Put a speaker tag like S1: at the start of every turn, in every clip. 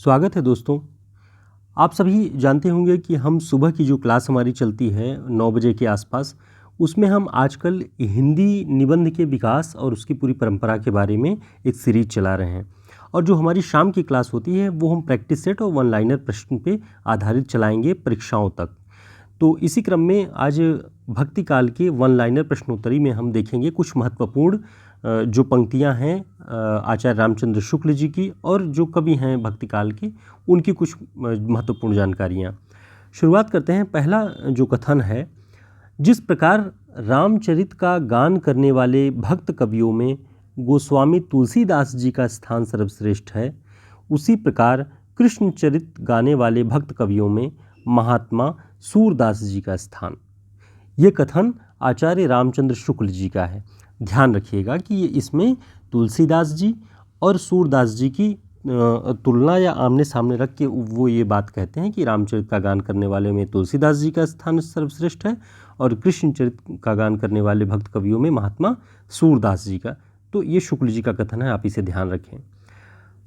S1: स्वागत है दोस्तों। आप सभी जानते होंगे कि हम सुबह की जो क्लास हमारी चलती है 9 बजे के आसपास, उसमें हम आजकल हिंदी निबंध के विकास और उसकी पूरी परंपरा के बारे में एक सीरीज चला रहे हैं। और जो हमारी शाम की क्लास होती है वो हम प्रैक्टिस सेट और वन लाइनर प्रश्न पे आधारित चलाएंगे परीक्षाओं तक। तो इसी क्रम में आज भक्ति काल के वन लाइनर प्रश्नोत्तरी में हम देखेंगे कुछ महत्वपूर्ण जो पंक्तियां हैं आचार्य रामचंद्र शुक्ल जी की और जो कवि हैं भक्ति काल के, उनकी कुछ महत्वपूर्ण जानकारियां। शुरुआत करते हैं। पहला जो कथन है, जिस प्रकार रामचरित का गान करने वाले भक्त कवियों में गोस्वामी तुलसीदास जी का स्थान सर्वश्रेष्ठ है, उसी प्रकार कृष्णचरित गाने वाले भक्त कवियों में महात्मा सूरदास जी का स्थान। ये कथन आचार्य रामचंद्र शुक्ल जी का है। ध्यान रखिएगा कि ये इसमें तुलसीदास जी और सूरदास जी की तुलना या आमने सामने रख के वो ये बात कहते हैं कि रामचरित का गान करने वाले में तुलसीदास जी का स्थान सर्वश्रेष्ठ है और कृष्णचरित का गान करने वाले भक्त कवियों में महात्मा सूरदास जी का। तो ये शुक्ल जी का कथन है, आप इसे ध्यान रखें।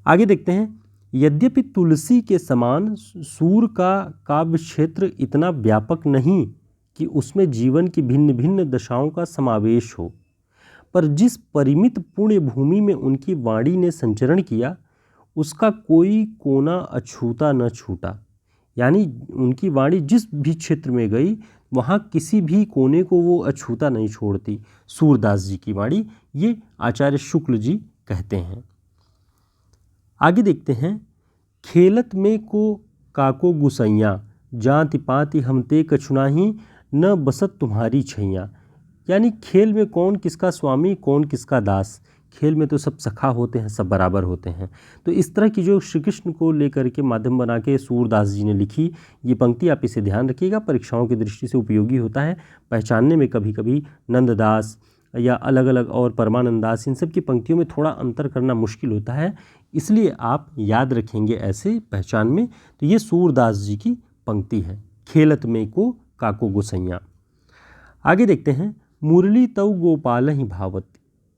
S1: आगे देखते हैं। यद्यपि तुलसी के समान सूर का काव्य क्षेत्र इतना व्यापक नहीं कि उसमें जीवन की भिन्न भिन्न दशाओं का समावेश हो, पर जिस परिमित पुण्य भूमि में उनकी वाणी ने संचरण किया उसका कोई कोना अछूता न छूटा। यानी उनकी वाणी जिस भी क्षेत्र में गई वहाँ किसी भी कोने को वो अछूता नहीं छोड़ती। सूरदास जी की वाणी, ये आचार्य शुक्ल जी कहते हैं। आगे देखते हैं। खेलत में को काको गुसैया, जाति पाति हमते कछुनाही, न बसत तुम्हारी छैया। यानी खेल में कौन किसका स्वामी कौन किसका दास। खेल में तो सब सखा होते हैं, सब बराबर होते हैं। तो इस तरह की जो श्री कृष्ण को लेकर के माध्यम बना के सूरदास जी ने लिखी ये पंक्ति, आप इसे ध्यान रखिएगा, परीक्षाओं की दृष्टि से उपयोगी होता है। पहचानने में कभी कभी नंददास या अलग अलग और परमानंद दास, इन सब की पंक्तियों में थोड़ा अंतर करना मुश्किल होता है, इसलिए आप याद रखेंगे ऐसे पहचान में। तो ये सूरदास जी की पंक्ति है, खेलत में को काको गोसैया। आगे देखते हैं। मुरली तव गोपाल ही भावत,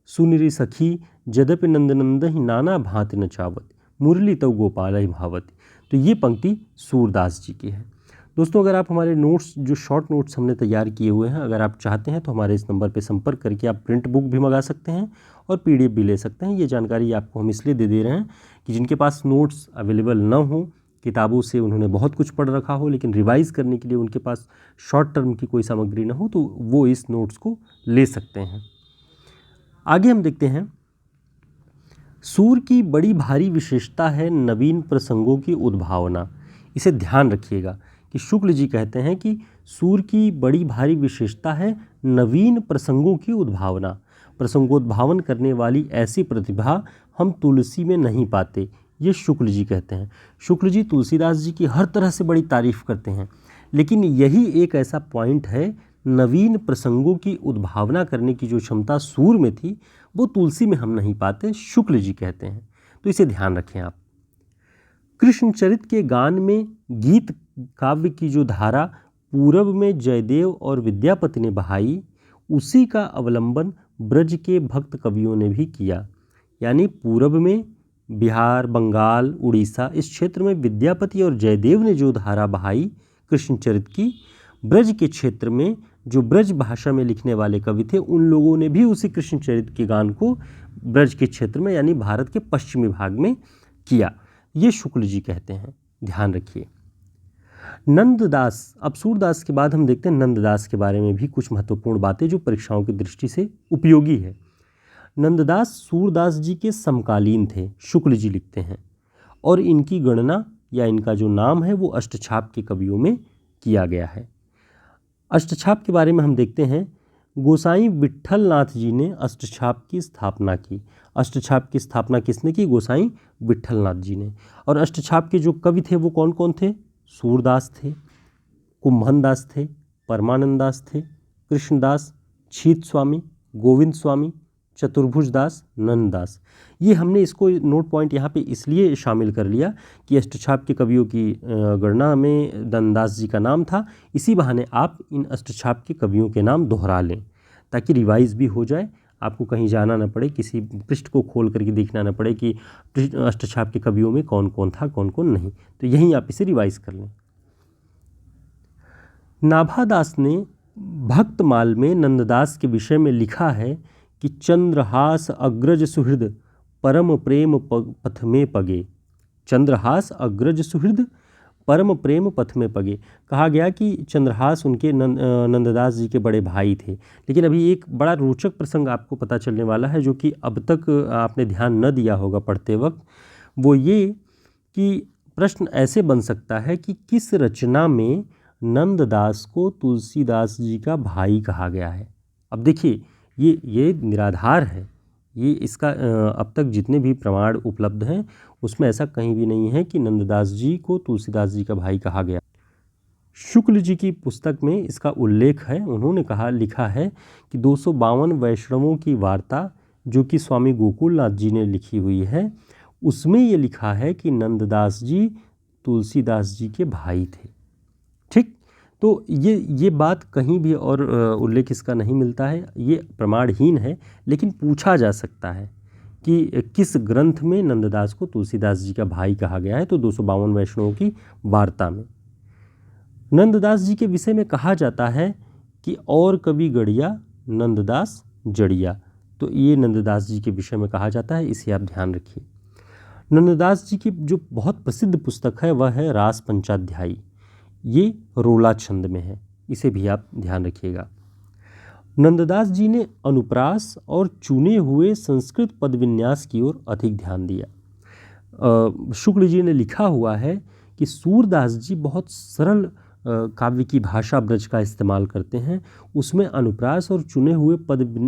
S1: सुनिरी सखी जदपि नंदनंद ही नाना भांत नचावत। मुरली तव गोपाल ही भावत, तो ये पंक्ति सूरदास जी की है। दोस्तों, अगर आप हमारे नोट्स जो शॉर्ट नोट्स हमने तैयार किए हुए हैं, अगर आप चाहते हैं तो हमारे इस नंबर पर संपर्क करके आप प्रिंट बुक भी मंगा सकते हैं और PDF भी ले सकते हैं। ये जानकारी आपको हम इसलिए दे रहे हैं कि जिनके पास नोट्स अवेलेबल न हो, किताबों से उन्होंने बहुत कुछ पढ़ रखा हो लेकिन रिवाइज़ करने के लिए उनके पास शॉर्ट टर्म की कोई सामग्री न हो, तो वो इस नोट्स को ले सकते हैं। आगे हम देखते हैं। सूर की बड़ी भारी विशेषता है नवीन प्रसंगों की उद्भावना। इसे ध्यान रखिएगा कि शुक्ल जी कहते हैं कि सूर की बड़ी भारी विशेषता है नवीन प्रसंगों की उद्भावना। प्रसंगोद्भावन करने वाली ऐसी प्रतिभा हम तुलसी में नहीं पाते, ये शुक्ल जी कहते हैं। शुक्ल जी तुलसीदास जी की हर तरह से बड़ी तारीफ करते हैं, लेकिन यही एक ऐसा पॉइंट है, नवीन प्रसंगों की उद्भावना करने की जो क्षमता सूर में थी वो तुलसी में हम नहीं पाते, शुक्ल जी कहते हैं। तो इसे ध्यान रखें आप। कृष्णचरित के गान में गीत काव्य की जो धारा पूरब में जयदेव और विद्यापति ने बहाई, उसी का अवलंबन ब्रज के भक्त कवियों ने भी किया। यानी पूरब में बिहार, बंगाल, उड़ीसा, इस क्षेत्र में विद्यापति और जयदेव ने जो धारा बहाई कृष्णचरित की, ब्रज के क्षेत्र में जो ब्रज भाषा में लिखने वाले कवि थे उन लोगों ने भी उसी कृष्णचरित के गान को ब्रज के क्षेत्र में यानी भारत के पश्चिमी भाग में किया। ये शुक्ल जी कहते हैं, ध्यान रखिए। नंददास, अब सूरदास के बाद हम देखते हैं नंददास के बारे में भी कुछ महत्वपूर्ण बातें जो परीक्षाओं की दृष्टि से उपयोगी है। नंददास सूरदास जी के समकालीन थे, शुक्ल जी लिखते हैं, और इनकी गणना या इनका जो नाम है वो अष्टछाप के कवियों में किया गया है। अष्टछाप के बारे में हम देखते हैं। गोसाई विट्ठल नाथ जी ने अष्टछाप की स्थापना की। अष्टछाप की स्थापना किसने की? गोसाई विट्ठल नाथ जी ने। और अष्टछाप के जो कवि थे वो कौन कौन थे? सूरदास थे, कुंभन दास थे, परमानंद दास थे, कृष्णदास, छीत स्वामी, गोविंद स्वामी, चतुर्भुज दास, नंददास। ये हमने इसको नोट पॉइंट यहाँ पे इसलिए शामिल कर लिया कि अष्टछाप के कवियों की गणना में नंददास जी का नाम था। इसी बहाने आप इन अष्टछाप के कवियों के नाम दोहरा लें ताकि रिवाइज भी हो जाए, आपको कहीं जाना ना पड़े, किसी पृष्ठ को खोल करके देखना ना पड़े कि अष्टछाप के कवियों में कौन कौन था कौन कौन नहीं। तो यहीं आप इसे रिवाइज कर लें। नाभादास ने भक्तमाल में नंददास के विषय में लिखा है कि चंद्रहास अग्रज सुहृद परम प्रेम पथ में पगे। चंद्रहास अग्रज सुहृद परम प्रेम पथ में पगे। कहा गया कि चंद्रहास उनके नंददास जी के बड़े भाई थे। लेकिन अभी एक बड़ा रोचक प्रसंग आपको पता चलने वाला है, जो कि अब तक आपने ध्यान न दिया होगा पढ़ते वक्त। वो ये कि प्रश्न ऐसे बन सकता है कि किस रचना में नंददास को तुलसीदास जी का भाई कहा गया है। अब देखिए, ये निराधार है। ये इसका अब तक जितने भी प्रमाण उपलब्ध हैं उसमें ऐसा कहीं भी नहीं है कि नंददास जी को तुलसीदास जी का भाई कहा गया। शुक्ल जी की पुस्तक में इसका उल्लेख है। उन्होंने लिखा है कि 252 वैष्णवों की वार्ता जो कि स्वामी गोकुलनाथ जी ने लिखी हुई है, उसमें ये लिखा है कि नंददास जी तुलसीदास जी के भाई थे। ठीक, तो ये बात कहीं भी और उल्लेख इसका नहीं मिलता है, ये प्रमाणहीन है। लेकिन पूछा जा सकता है कि किस ग्रंथ में नंददास को तुलसीदास जी का भाई कहा गया है। तो 252 वैष्णवों की वार्ता में नंददास जी के विषय में कहा जाता है कि और कवि गढ़िया नंददास जड़िया। तो ये नंददास जी के विषय में कहा जाता है, इसे आप ध्यान रखिए। नंददास जी की जो बहुत प्रसिद्ध पुस्तक है वह है रास पंचाध्यायी। ये रोला छंद में है, इसे भी आप ध्यान रखिएगा। नंददास जी ने अनुप्रास और चुने हुए संस्कृत पद विन्यास की ओर अधिक ध्यान दिया। शुक्ल जी ने लिखा हुआ है कि सूरदास जी बहुत सरल काव्य की भाषा ब्रज का इस्तेमाल करते हैं, उसमें अनुप्रास और चुने हुए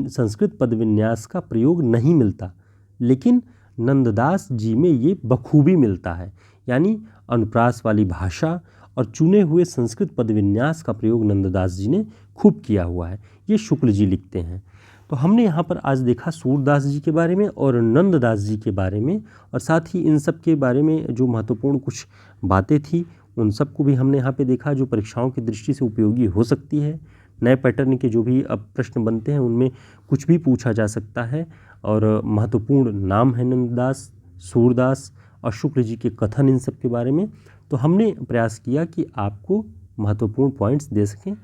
S1: संस्कृत पद विन्यास का प्रयोग नहीं मिलता, लेकिन नंददास जी में ये बखूबी मिलता है। यानी अनुप्रास वाली भाषा और चुने हुए संस्कृत पद विन्यास का प्रयोग नंददास जी ने खूब किया हुआ है, ये शुक्ल जी लिखते हैं। तो हमने यहाँ पर आज देखा सूरदास जी के बारे में और नंददास जी के बारे में, और साथ ही इन सब के बारे में जो महत्वपूर्ण कुछ बातें थी उन सब को भी हमने यहाँ पे देखा, जो परीक्षाओं की दृष्टि से उपयोगी हो सकती है। नए पैटर्न के जो भी अब प्रश्न बनते हैं उनमें कुछ भी पूछा जा सकता है, और महत्वपूर्ण नाम है नंददास, सूरदास और शुक्ल जी के कथन इन सब के बारे में। तो हमने प्रयास किया कि आपको महत्वपूर्ण पॉइंट्स दे सकें।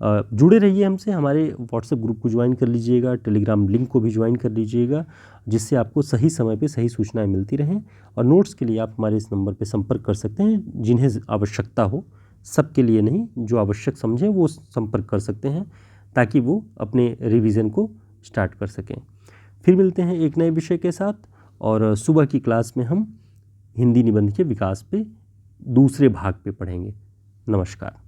S1: जुड़े रहिए हमसे, हमारे व्हाट्सएप ग्रुप को ज्वाइन कर लीजिएगा, टेलीग्राम लिंक को भी ज्वाइन कर लीजिएगा, जिससे आपको सही समय पे सही सूचनाएं मिलती रहें। और नोट्स के लिए आप हमारे इस नंबर पे संपर्क कर सकते हैं, जिन्हें आवश्यकता हो, सबके लिए नहीं, जो आवश्यक समझें वो संपर्क कर सकते हैं, ताकि वो अपने रिवीजन को स्टार्ट कर सकें। फिर मिलते हैं एक नए विषय के साथ, और सुबह की क्लास में हम हिंदी निबंध के विकास पे दूसरे भाग पे पढ़ेंगे। नमस्कार।